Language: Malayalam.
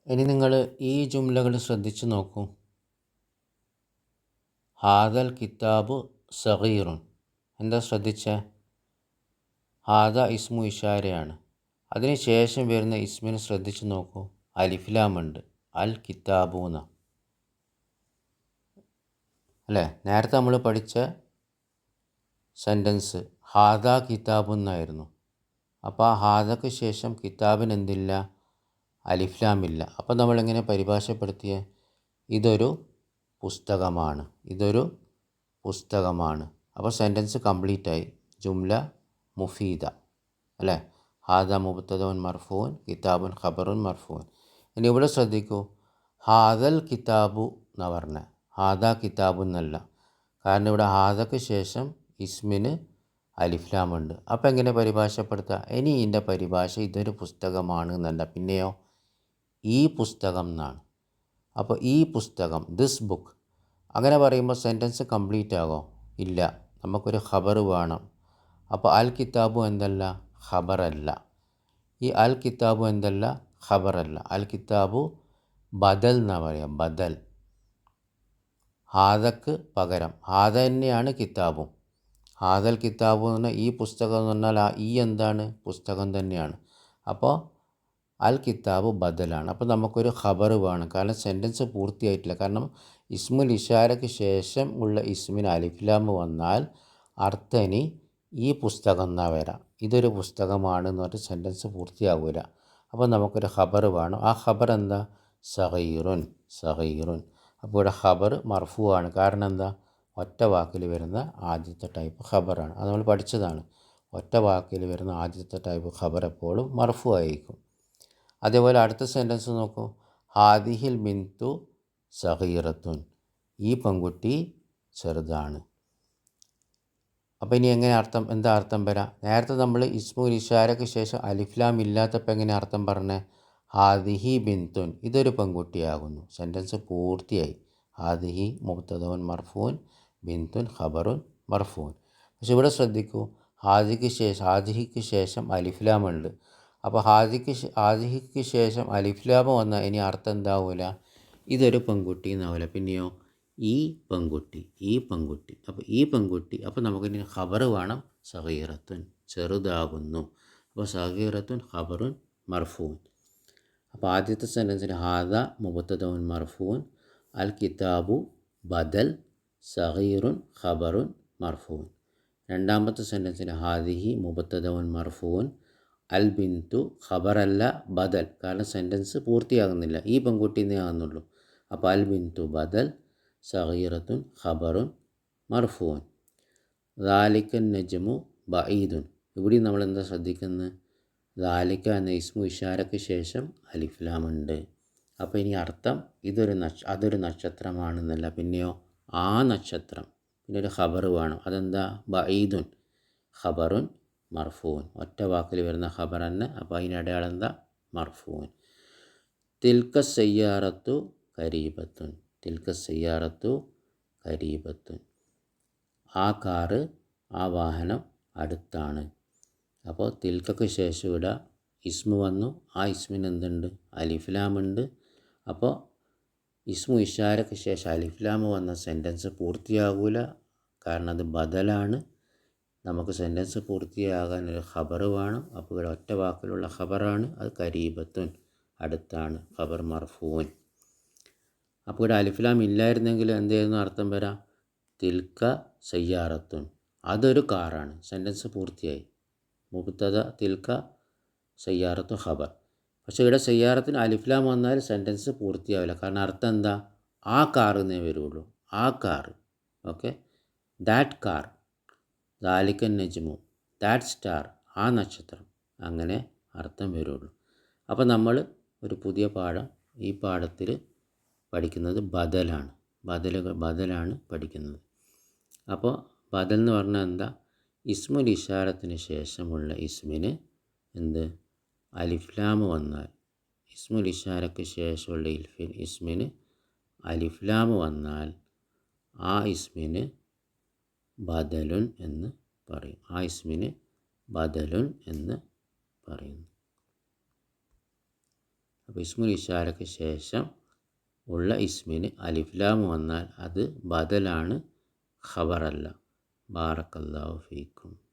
ഇനി നിങ്ങൾ ഈ ജുംലകൾ ശ്രദ്ധിച്ചു നോക്കൂ. ഹാദൽ കിതാബു സഗീറുൻ. എന്താ ശ്രദ്ധിച്ചേ? ഹാദ ഇസ്മു ഇഷാരയാണ്. അതിന് ശേഷം വരുന്ന ഇസ്മിന് ശ്രദ്ധിച്ചു നോക്കൂ. അലിഫ്ലാമുണ്ട്. അൽ കിതാബൂന്ന അല്ലേ? നേരത്തെ നമ്മൾ പഠിച്ച സെൻറ്റൻസ് ഹാദ കിതാബു എന്നായിരുന്നു. അപ്പോൾ ആ ഹാദക്ക് ശേഷം കിതാബിന് എന്തില്ല? അലിഫ്ലാമില്ല. അപ്പോൾ നമ്മളെങ്ങനെ പരിഭാഷപ്പെടുത്തിയ? ഇതൊരു പുസ്തകമാണ്. ഇതൊരു പുസ്തകമാണ്. അപ്പോൾ സെൻറ്റൻസ് കംപ്ലീറ്റായി. ജുംല മുഫീദ അല്ലേ? ഹാദ മുബ്തദഉൻ മർഫൂൻ, കിതാബുൻ ഖബറുൻ മർഫൂൻ. ഇനി ഇവിടെ ശ്രദ്ധിക്കൂ. ഹാദൽ കിതാബു എന്നാണ് പറഞ്ഞത്. ഹാദ കിതാബു എന്നല്ല. കാരണം ഇവിടെ ഹാദക്ക് ശേഷം ഇസ്മിന് അലിഫ്ലാമുണ്ട്. അപ്പോൾ എങ്ങനെ പരിഭാഷപ്പെടുത്തുക? ഇനി ഇതിൻ്റെ പരിഭാഷ ഇതൊരു പുസ്തകമാണ് എന്നല്ല, പിന്നെയോ ഈ പുസ്തകം എന്നാണ്. അപ്പോൾ ഈ പുസ്തകം, ദിസ് ബുക്ക്, അങ്ങനെ പറയുമ്പോൾ സെൻറ്റൻസ് കംപ്ലീറ്റ് ആകോ? ഇല്ല. നമുക്കൊരു ഖബർ വേണം. അപ്പോൾ അൽ കിതാബു എന്തല്ല? ഖബറല്ല. ഈ അൽ കിതാബു എന്തല്ല? ഖബറല്ല. അൽ കിതാബു ബദൽ എന്നാണ് പറയുക. ബദൽ. ഹാദക്ക് പകരം. ഹാദ തന്നെയാണ് കിതാബും. ഹാദൽ കിതാബു എന്ന് പറഞ്ഞാൽ ഈ പുസ്തകം എന്ന് പറഞ്ഞാൽ ആ ഈ എന്താണ്? പുസ്തകം തന്നെയാണ്. അപ്പോൾ അൽ കിതാബു ബദലാണ്. അപ്പോൾ നമുക്കൊരു ഖബർ വേണം. കാരണം സെൻറ്റൻസ് പൂർത്തിയായിട്ടില്ല. കാരണം ഇസ്മുൽ ഇഷാരയ്ക്ക് ശേഷം ഉള്ള ഇസ്മിന് അലിഫ്ലാം വന്നാൽ അർത്ഥം ഇനി ഈ പുസ്തകം എന്നാ വരാം. ഇതൊരു പുസ്തകമാണ് എന്ന് പറഞ്ഞിട്ട് സെൻറ്റൻസ് പൂർത്തിയാകില്ല. അപ്പോൾ നമുക്കൊരു ഖബർ വേണം. ആ ഖബർ എന്താ? സഗീറുൻ. സഗീറുൻ. അപ്പോൾ ഇവിടെ ഖബർ മർഫു ആണ്. കാരണം എന്താ? ഒറ്റ വാക്കിൽ വരുന്ന ആദ്യത്തെ ടൈപ്പ് ഖബറാണ്. അത് നമ്മൾ പഠിച്ചതാണ്. ഒറ്റ വാക്കിൽ വരുന്ന ആദ്യത്തെ ടൈപ്പ് ഖബർ എപ്പോഴും മർഫു ആയിരിക്കും. അതേപോലെ അടുത്ത സെൻറ്റൻസ് നോക്കൂ. ഹാദിഹിൽ ബിന്തു സഗീറത്തുൻ. ഈ പെൺകുട്ടി ചെറുതാണ്. അപ്പോൾ ഇനി എങ്ങനെ അർത്ഥം, എന്താ അർത്ഥം വരാം? നേരത്തെ നമ്മൾ ഇസ്മുൽ ഇഷാരയ്ക്ക് ശേഷം അലിഫ്ലാം ഇല്ലാത്തപ്പോൾ എങ്ങനെ അർത്ഥം പറഞ്ഞേ? ഹാദിഹി ബിന്തുൻ. ഇതൊരു പെൺകുട്ടിയാകുന്നു. സെൻറ്റൻസ് പൂർത്തിയായി. ഹാദിഹി മുബ്തദഉൻ മർഫൂൻ, ബിന്തുൻ ഖബറുൻ മർഫൂൻ. പക്ഷെ ഇവിടെ ശ്രദ്ധിക്കൂ. ഹാദിഹിക്ക് ശേഷം അലിഫ്ലാമുണ്ട്. അപ്പോൾ ഹാദിഹിക്ക് ശേഷം അലിഫ്ലാമ് വന്നാൽ ഇനി അർത്ഥം എന്താവില്ല? ഇതൊരു പെൺകുട്ടി എന്നാവില്ല. പിന്നെയോ ഈ പെൺകുട്ടി. ഈ പെൺകുട്ടി. അപ്പോൾ ഈ പെൺകുട്ടി. അപ്പോൾ നമുക്കിനി ഖബർ വേണം. സഗീറത്തുൻ, ചെറുതാകുന്നു. അപ്പോൾ സഗീറത്തുൻ ഖബറുൻ മർഫൂൻ. അപ്പോൾ ആദ്യത്തെ സെൻറ്റൻസിന് ഹാദ മുബ്തദഉൻ മർഫൂൻ, അൽ കിതാബു ബദൽ, സഗീറുൻ ഖബറുൻ മർഫൂൻ. രണ്ടാമത്തെ സെൻറ്റൻസിന് ഹാദിഹി മുബ്തദഉൻ മർഫൂൻ, അൽ ബിന്തു ഖബറല്ല ബദൽ. കാരണം സെൻറ്റൻസ് പൂർത്തിയാകുന്നില്ല. ഈ പെൺകുട്ടി എന്നേ ആകുന്നുള്ളൂ. അപ്പോൾ അൽ ബിന്തു ബദൽ, സഗീറത്തുൻ ഖബറുൻ മർഫൂൻ. ദാലിക്കൻ നജ്മു ബഈദുൻ. ഇവിടെ നമ്മൾ എന്താ ശ്രദ്ധിക്കുന്നത്? ദാലിക്ക എന്ന ഇസ്മു ഇഷാരയ്ക്ക് ശേഷം അലിഫ്ലാമുണ്ട്. അപ്പോൾ ഇനി അർത്ഥം അതൊരു നക്ഷത്രമാണെന്നല്ല, പിന്നെയോ ആ നക്ഷത്രം. പിന്നെ ഒരു ഖബർ വേണം. അതെന്താ? ബഈദുൻ ഖബറുൻ മർഫൂൻ. ഒറ്റ വാക്കിൽ വരുന്ന ഖബർ തന്നെ. അപ്പോൾ അതിനടയാളം എന്താ? മർഫൂൻ. തിൽക്ക സയ്യാറത്തു കരീബത്തുൻ. തിൽക്ക സയ്യാറത്തു കരീബത്തുൻ. ആ കാറ്, ആ വാഹനം അടുത്താണ്. അപ്പോൾ തിൽക്കക്ക് ശേഷം ഇവിടെ ഇസ്മു വന്നു. ആ ഇസ്മിന് എന്തുണ്ട്? അലിഫ്ലാമുണ്ട്. അപ്പോൾ ഇസ്മു ഇഷാരയ്ക്ക് ശേഷം അലിഫ്ലാമ് വന്ന സെൻറ്റൻസ് പൂർത്തിയാകില്ല. കാരണം അത് ബദലാണ്. നമുക്ക് സെൻറ്റൻസ് പൂർത്തിയാകാൻ ഒരു ഖബർ വേണം. അപ്പോൾ ഇവിടെ ഒറ്റ വാക്കിലുള്ള ഖബറാണ്. അത് കരീബത്തുൻ, അടുത്താണ്. ഖബർ മർഫൂൻ. അപ്പോൾ ഇവിടെ അലിഫ്ലാം ഇല്ലായിരുന്നെങ്കിൽ എന്തായിരുന്നു അർത്ഥം വരാം? തിൽക്ക സയ്യാറത്തുൻ. അതൊരു കാറാണ്. സെൻറ്റൻസ് പൂർത്തിയായി. മുബ്തദ തിൽക്ക സയ്യാറത്തു ഖബർ. പക്ഷേ ഇവിടെ സയ്യാറത്തിന് അലിഫ്ലാം വന്നാൽ സെൻറ്റൻസ് പൂർത്തിയാവില്ല. കാരണം അർത്ഥം എന്താ? ആ കാർ എന്നേ വരുള്ളൂ. ആ കാർ. ഓക്കെ. That car. ദാലിക്കൻ നജ്മു. That star. ആ നക്ഷത്രം. അങ്ങനെ അർത്ഥം വരുള്ളൂ. അപ്പോൾ നമ്മൾ ഒരു പുതിയ പാഠം, ഈ പാഠത്തിൽ പഠിക്കുന്നത് ബദലാണ്. ബദലാണ് പഠിക്കുന്നത്. അപ്പോൾ ബദൽ എന്ന് പറഞ്ഞാൽ എന്താ? ഇസ്മുൽ ഇഷാരത്തിന് ശേഷമുള്ള ഇസ്മിന് എന്ത്? അലിഫ്ലാം വന്നാൽ, ഇസ്മുൽ ഇഷാരയ്ക്ക് ശേഷമുള്ള ഇസ്മിന് അലിഫ്ലാം വന്നാൽ ആ ഇസ്മിന് ബദലുൻ എന്ന് പറയും. ആ ഇസ്മിന് ബദലുൻ എന്ന് പറയുന്നു. അപ്പോൾ ഇസ്മുൽ ഇഷാരയ്ക്ക് ശേഷം ഉള്ള ഇസ്മിന് അലിഫ്ലാം വന്നാൽ അത് ബദലാണ്, ഖബറല്ല. ബാറക്കല്ലാഹു ഫീക്കും.